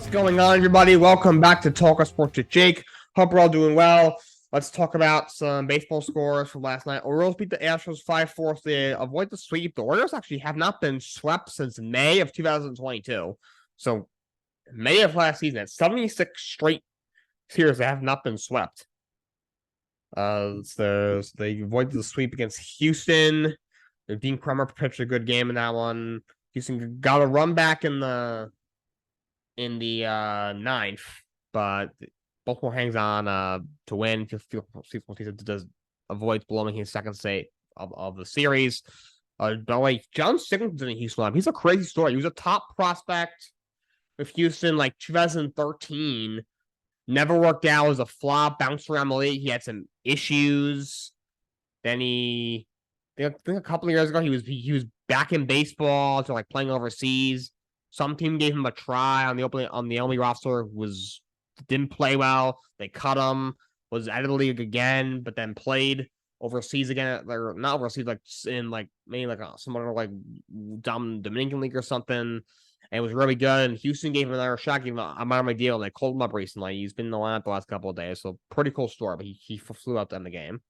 What's going on, everybody? Welcome back to Talk Sports with Jake. Hope we're all doing well. Let's talk about some baseball scores from last night. Orioles beat the Astros 5-4. They avoid the sweep. The Orioles actually have not been swept since May of 2022. So, May of last season, at 76 straight series, they have not been swept. So they avoided the sweep against Houston. Dean Kremer pitched a good game in that one. Houston got a run back in the ninth, but Baltimore hangs on to win. Does avoid blowing his second state of the series. By the way, John Singleton's in the Houston lineup. He's a crazy story. He was a top prospect with Houston like 2013. Never worked out. Was a flop. Bounced around the league. He had some issues. Then I think a couple of years ago he was back in baseball, so like playing overseas. Some team gave him a try on the only roster, didn't play well. They cut him, was out of the league again, but then played overseas again. Or not overseas, like in like maybe like some other like Dominican league or something. And it was really good. And Houston gave him another shot, gave him a minor deal. They called him up recently. He's been in the lineup the last couple of days, so pretty cool story. But he flew out to end the game.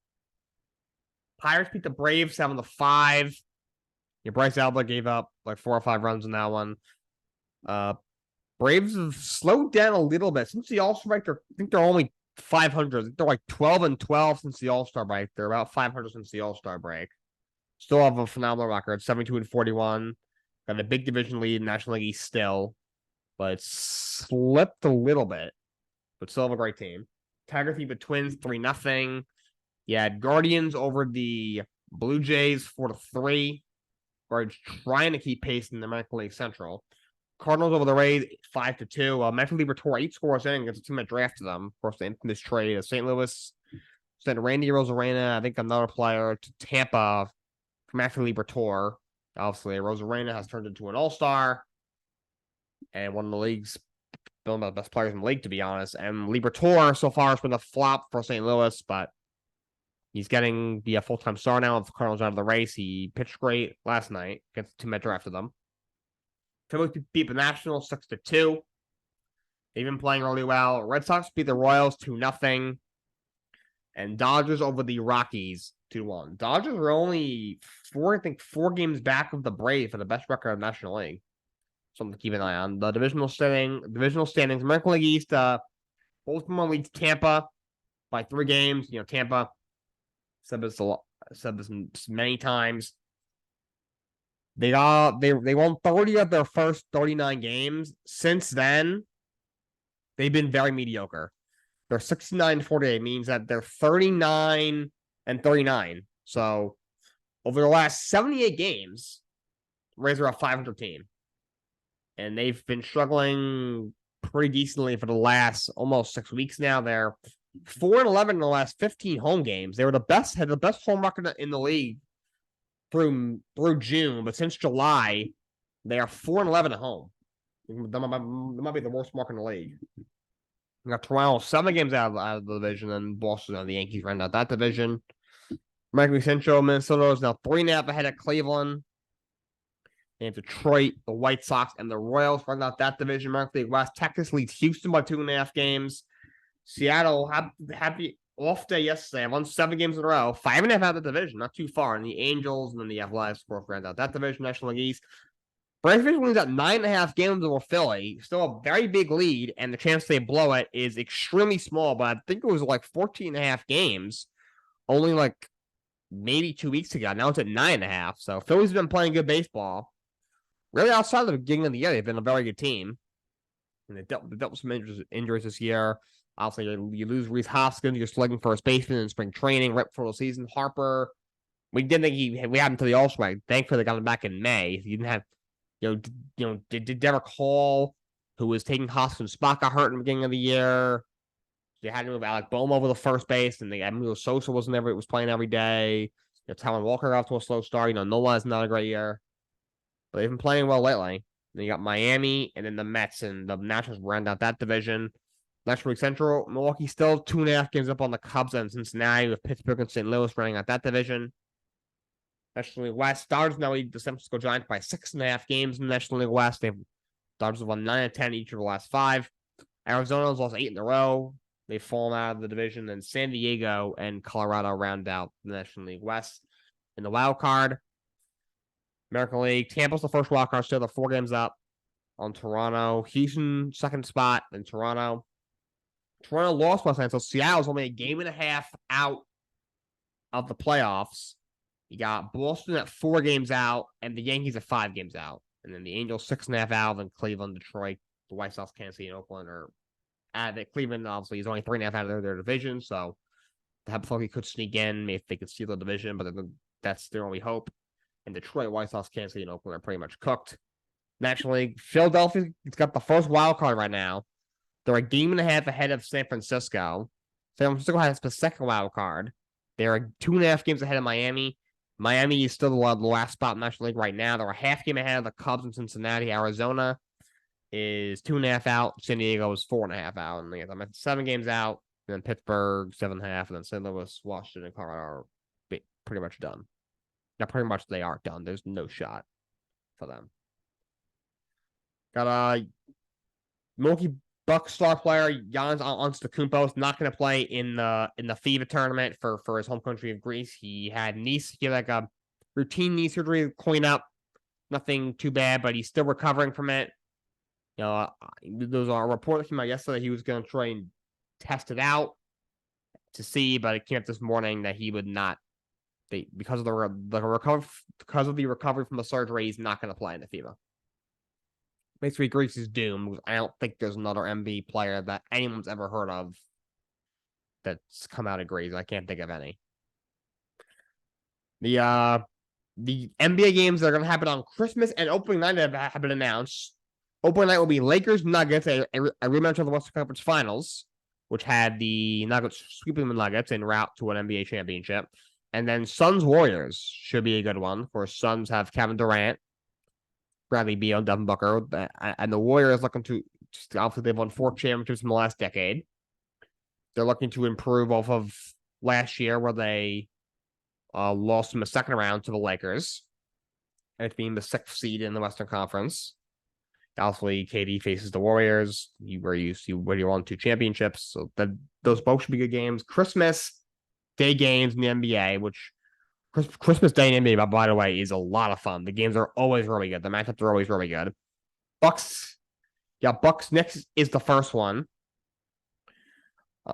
Pirates beat the Braves 7-5. Bryce Elba gave up like 4 or 5 runs in that one. Braves have slowed down a little bit since the All-Star break. I think they're only 500. They're like 12-12 since the All-Star break. They're about 500 since the All-Star break. Still have a phenomenal record, 72-41. Got a big division lead in National League East still, but it's slipped a little bit. But still have a great team. Tigers beat the Twins 3-0. You had Guardians over the Blue Jays 4-3. Guardians trying to keep pace in the American League Central. Cardinals over the Rays 5-2. Matthew Liberatore 8 scores in against a team that drafted them. Of course, the infamous trade of St. Louis sent Randy Rosarena, I think another player, to Tampa for Matthew Liberatore. Obviously, Rosarena has turned into an all-star and one of the league's one of the best players in the league, to be honest. And Liberatore so far has been a flop for St. Louis, but he's getting be a full-time star now. If the Cardinals out of the race, he pitched great last night against the team that drafted them. Phillies beat the Nationals 6-2. They've been playing really well. Red Sox beat the Royals 2-0. And Dodgers over the Rockies 2-1. Dodgers are only 4 games back of the Braves for the best record of the National League. Something to keep an eye on. The divisional standings. American League East, Baltimore leads Tampa by 3 games. Tampa said this many times. They won 30 of their first 39 games. Since then, they've been very mediocre. They're 69-48, means that they're 39-39. So over the last 78 games, Rays are a 500 team. And they've been struggling pretty decently for the last almost 6 weeks now. They're 4-11 in the last 15 home games. They had the best home record in the league through June, but since July, they are 4-11 at home. That might be the worst mark in the league. We got Toronto 7 games out of the division, and Boston, the Yankees ran out that division. American League Central, Minnesota is now 3.5 ahead of Cleveland. And Detroit, the White Sox, and the Royals run out that division. American League West, Texas leads Houston by 2.5 games. Seattle happy off day yesterday. I won 7 games in a row. 5.5 out of the division, not too far. And the Angels and then the Athletics, of course, ran out that division. National League East. Braves division wins at 9.5 games over Philly. Still a very big lead, and the chance they blow it is extremely small. But I think it was like 14.5 games, only like maybe 2 weeks ago. Now it's at 9.5. So Philly's been playing good baseball. Really, outside of the beginning of the year, they've been a very good team. And they dealt with some injuries this year. Obviously, you lose Reese Hoskins. You're slugging first baseman in spring training right before the season. Harper, we didn't think we had him to the All-Star. Thankfully, they got him back in May. You didn't have, did Derek Hall, who was taking Hoskins' spot, got hurt in the beginning of the year. They had to move Alec Bohm over the first base, and Emilio Sosa was playing every day. Talon Walker got off to a slow start. Nola is not a great year. But they've been playing well lately. Then you got Miami and then the Mets, and the Nationals ran out that division. National League Central, Milwaukee still 2.5 games up on the Cubs and Cincinnati, with Pittsburgh and St. Louis running out that division. National League West, Dodgers now lead the San Francisco Giants by 6.5 games in the National League West. Dodgers have won 9 of 10 each of the last 5. Arizona's lost 8 in a row. They've fallen out of the division. And San Diego and Colorado round out the National League West. In the wild card, American League, Tampa's the first wild card still. They're 4 games up on Toronto. Houston, second spot in Toronto. Toronto lost last night, so Seattle's only a game and a half out of the playoffs. You got Boston at 4 games out, and the Yankees at 5 games out. And then the Angels 6.5 out, then Cleveland, Detroit, the White Sox, Kansas City, and Oakland are at it. Cleveland, obviously, is only 3.5 out of their division, so the Hypothetical could sneak in if they could steal the division, but that's their only hope. And Detroit, White Sox, Kansas City, and Oakland are pretty much cooked. National League, Philadelphia's got the first wild card right now. They're a game and a half ahead of San Francisco. San Francisco has the second wild card. They're 2.5 games ahead of Miami. Miami is still the last spot in the National League right now. They're a half game ahead of the Cubs in Cincinnati. Arizona is 2.5 out. San Diego is 4.5 out. And I'm at 7 games out. And then Pittsburgh, 7.5. And then St. Louis, Washington, and Colorado are pretty much done. Now, pretty much they are done. There's no shot for them. Got a Milwaukee Bucks star player Giannis Antetokounmpo is not going to play in the FIBA tournament for his home country of Greece. He had like a routine knee surgery, clean up, nothing too bad, but he's still recovering from it. There was a report that came out yesterday he was going to try and test it out to see, but it came up this morning that he would not. Because of the recovery from the surgery, he's not going to play in the FIBA. Basically, Greece is doomed. I don't think there's another NBA player that anyone's ever heard of that's come out of Greece. I can't think of any. The NBA games that are going to happen on Christmas and opening night have been announced. Opening night will be Lakers Nuggets, a rematch of the Western Conference Finals, which had the Nuggets sweeping the Nuggets en route to an NBA championship. And then Suns Warriors should be a good one. Of course, Suns have Kevin Durant, Bradley Beal, Devin Booker, and the Warriors looking to obviously they've won 4 championships in the last decade. They're looking to improve off of last year where they lost in the second round to the Lakers, and it's being the 6th seed in the Western Conference. Obviously, KD faces the Warriors, where you won 2 championships, so those both should be good games. Christmas Day games in the NBA, which Christmas Day in NBA, by the way, is a lot of fun. The games are always really good. The matchups are always really good. Bucks Knicks is the first one.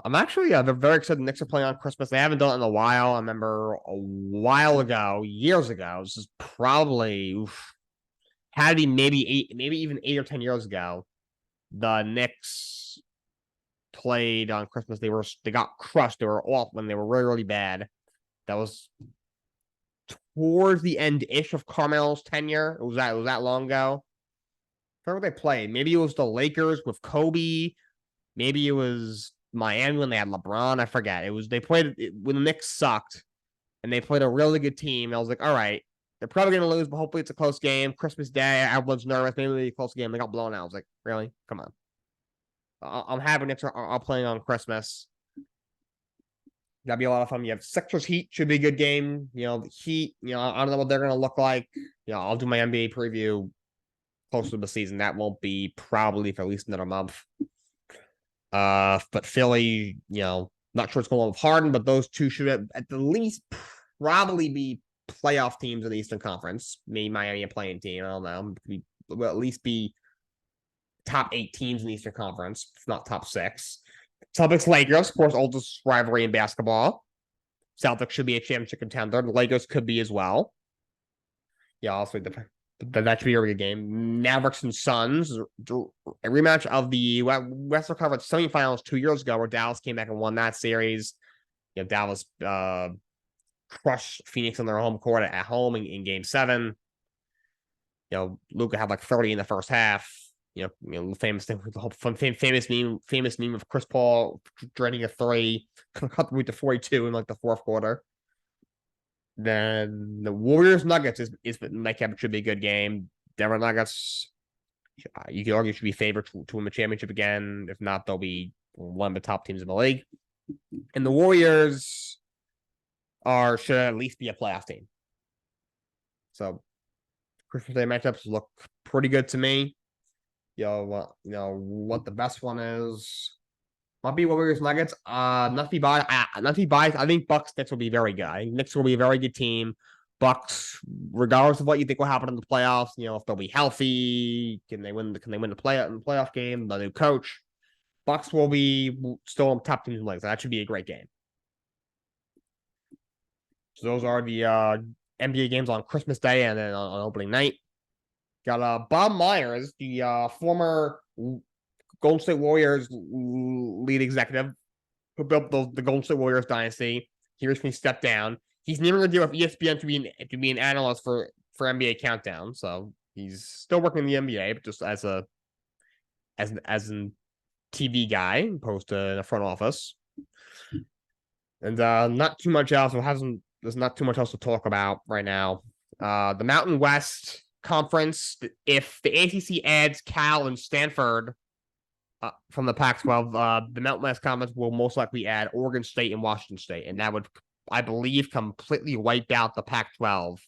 I'm actually very excited the Knicks are playing on Christmas. They haven't done it in a while. I remember a while ago, years ago, this is probably had to be maybe even 8 or 10 years ago. The Knicks played on Christmas. They got crushed. They were off when they were really, really bad. That was towards the end-ish of Carmelo's tenure. It was that long ago. I remember they played. Maybe it was the Lakers with Kobe. Maybe it was Miami when they had LeBron. I forget. They played when the Knicks sucked, and they played a really good team. I was like, all right, they're probably going to lose, but hopefully it's a close game. Christmas Day, everyone's nervous. Maybe it'll be a close game. They got blown out. I was like, really? Come on. I'm happy Knicks are playing on Christmas. That'd be a lot of fun. You have Sixers Heat, should be a good game. The Heat, I don't know what they're going to look like. I'll do my NBA preview closer to the season. That won't be probably for at least another month. But Philly, not sure what's going on with Harden, but those two should at the least probably be playoff teams in the Eastern Conference. Maybe Miami a playing team. I don't know. Will at least be top 8 teams in the Eastern Conference, if not top 6. Celtics Lakers, of course, oldest rivalry in basketball. Celtics should be a championship contender. The Lakers could be as well. Also that should be a good game. Mavericks and Suns, a rematch of the Western Conference semifinals 2 years ago, where Dallas came back and won that series. Dallas crushed Phoenix on their home court at home in Game 7. Luka had like 30 in the first half. Famous thing with the whole famous meme of Chris Paul draining a 3, cut the lead to 42 in like the 4th quarter. Then the Warriors Nuggets is nightcap. Should be a good game. Denver Nuggets, you could argue should be favored to win the championship again. If not, they'll be one of the top teams in the league. And the Warriors should at least be a playoff team. So Christmas Day matchups look pretty good to me. what the best one is. Might be Warriors Nuggets. Not to be biased. Not to be biased. I think Bucks Knicks will be very good. I think Knicks will be a very good team. Bucks, regardless of what you think will happen in the playoffs, if they'll be healthy, can they win? Can they win the playoff game? The new coach, Bucks will be still on top teams in the league. So that should be a great game. So those are the NBA games on Christmas Day and then on opening night. Got Bob Myers, the former Golden State Warriors lead executive who built the Golden State Warriors dynasty. He recently stepped down. He's never going to deal with ESPN to be an analyst for NBA Countdown. So he's still working in the NBA, but just as a TV guy, opposed to in the front office. And not too much else. There's not too much else to talk about right now. The Mountain West Conference. If the ACC adds Cal and Stanford from the Pac-12, the Mountain West Conference will most likely add Oregon State and Washington State, and that would, I believe, completely wipe out the Pac-12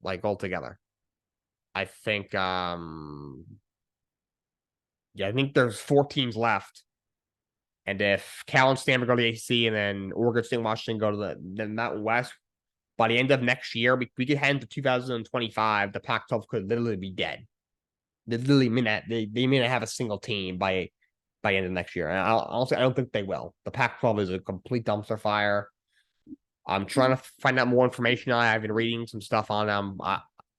like altogether. I think, I think there's 4 teams left, and if Cal and Stanford go to the ACC, and then Oregon State and Washington go to the Mountain West, by the end of next year, we could head into 2025. The Pac-12 could literally be dead. They literally mean that they may not have a single team by end of next year. And honestly, I don't think they will. The Pac-12 is a complete dumpster fire. I'm trying to find out more information on it. I've been reading some stuff on them.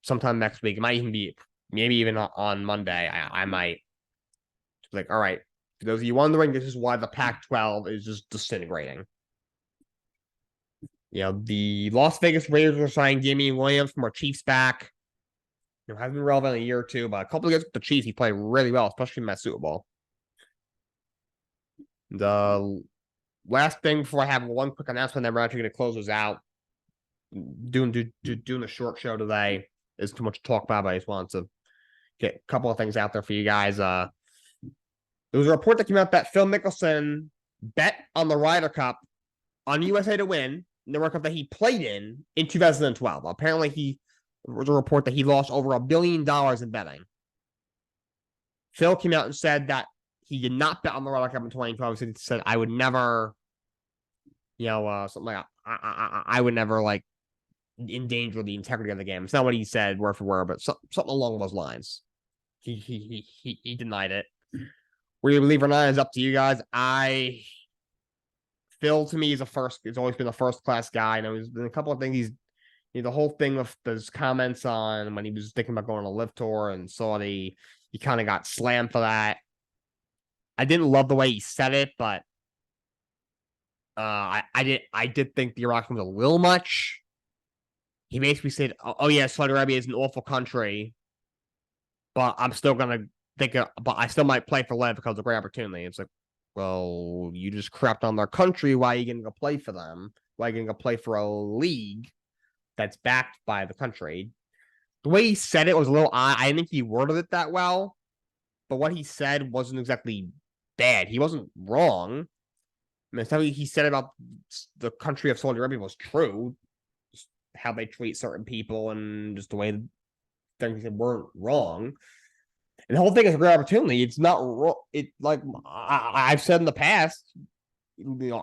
Sometime next week, it might even be maybe even on Monday. I might like, all right. For those of you wondering, this is why the Pac-12 is just disintegrating. The Las Vegas Raiders are signing Damian Williams from our Chiefs back. Hasn't been relevant in a year or two, but a couple of years with the Chiefs, he played really well, especially in that Super Bowl. The last thing before I have one quick announcement, then we're actually going to close this out. Doing a short show today is too much to talk about, but I just wanted to get a couple of things out there for you guys. There was a report that came out that Phil Mickelson bet on the Ryder Cup on USA to win, the World Cup that he played in 2012. Apparently, there was a report that he lost over $1 billion in betting. Phil came out and said that he did not bet on the Ryder Cup in 2012. He said, I would never, something like I would never like endanger the integrity of the game. It's not what he said word for word, but something along those lines. He denied it. Whether you believe or not is up to you guys. Phil to me is he's always been a first class guy. And there's been a couple of things the whole thing with those comments on when he was thinking about going to Live Tour and Saudi, he kind of got slammed for that. I didn't love the way he said it, but I did think the Iraq was a little much. He basically said, "Oh yeah, Saudi Arabia is an awful country, but I'm still gonna but I still might play for Live because of a great opportunity." It's like, well, you just crapped on their country. Why are you gonna go play for them? Why are you gonna go play for a league that's backed by the country? The way he said it was a little odd. I think he worded it that well, but what he said wasn't exactly bad. He wasn't wrong. I mean, something he said about the country of Saudi Arabia was true. Just how they treat certain people and just the way things weren't wrong. And the whole thing is a great opportunity. It's not it like I've said in the past.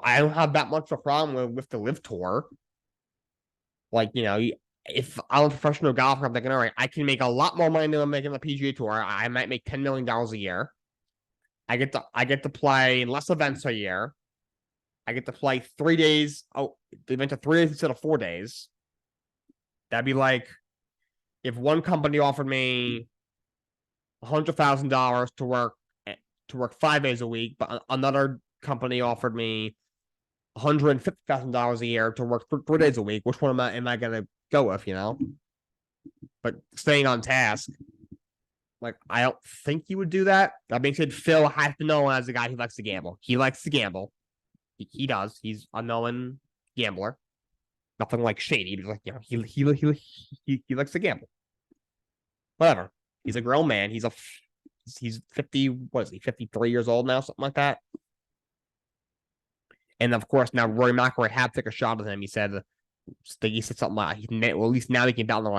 I don't have that much of a problem with the Live Tour. Like, if I'm a professional golfer, I'm thinking, all right, I can make a lot more money than I'm making on the PGA Tour. I might make $10 million a year. I get to play in less events a year. I get to play 3 days. Oh, the event of 3 days instead of 4 days. That'd be like if one company offered me $100,000 to work 5 days a week, but another company offered me $150,000 a year to work 3 days a week. Which one am I going to go with, But staying on task, like, I don't think he would do that. That being said, Phil has to know as a guy who likes to gamble. He likes to gamble. He does. He's a known gambler. Nothing like shady, but like, he likes to gamble. Whatever. He's a grown man. He's 50. What is he? 53 years old now, something like that. And of course, now Rory McIlroy had to take a shot at him. He said, think he said something like, well, at least now he can be on the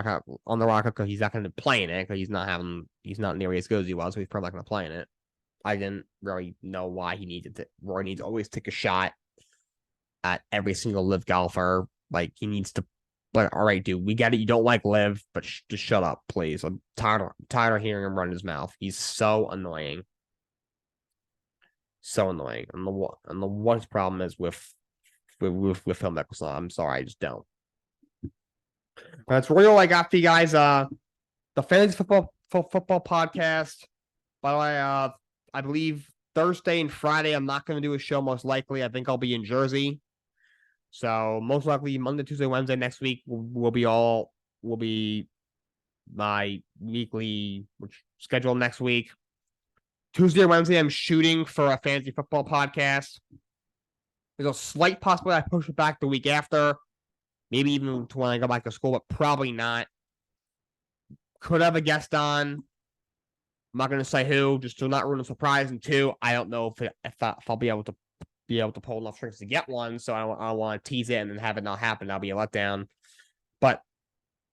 rocket because he's not going to be playing it because he's not nearly as good as he was, so he's probably not going to play in it. I didn't really know why he needed to. Roy needs to always take a shot at every single live golfer. Like he needs to. But all right, dude, we get it. You don't like live, but just shut up, please. I'm tired of hearing him run his mouth. He's so annoying, so annoying. And the worst problem is with Phil Mickelson. I'm sorry, I just don't. That's really all I got for you guys. The fantasy football podcast. By the way, I believe Thursday and Friday I'm not going to do a show. Most likely, I think I'll be in Jersey. So most likely Monday, Tuesday, Wednesday next week will be my weekly schedule next week. Tuesday or Wednesday, I'm shooting for a fantasy football podcast. There's a slight possibility I push it back the week after, maybe even to when I go back to school, but probably not. Could have a guest on. I'm not going to say who, just to not ruin a surprise. And two, I don't know if I'll be able to pull enough strings to get one. So I want to tease it and then have it not happen. That'll be a letdown. But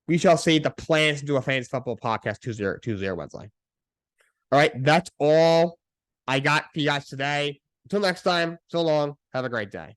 we shall see. The plans to do a fantasy football podcast Tuesday or Wednesday. All right, that's all I got for you guys today. Until next time, so long. Have a great day.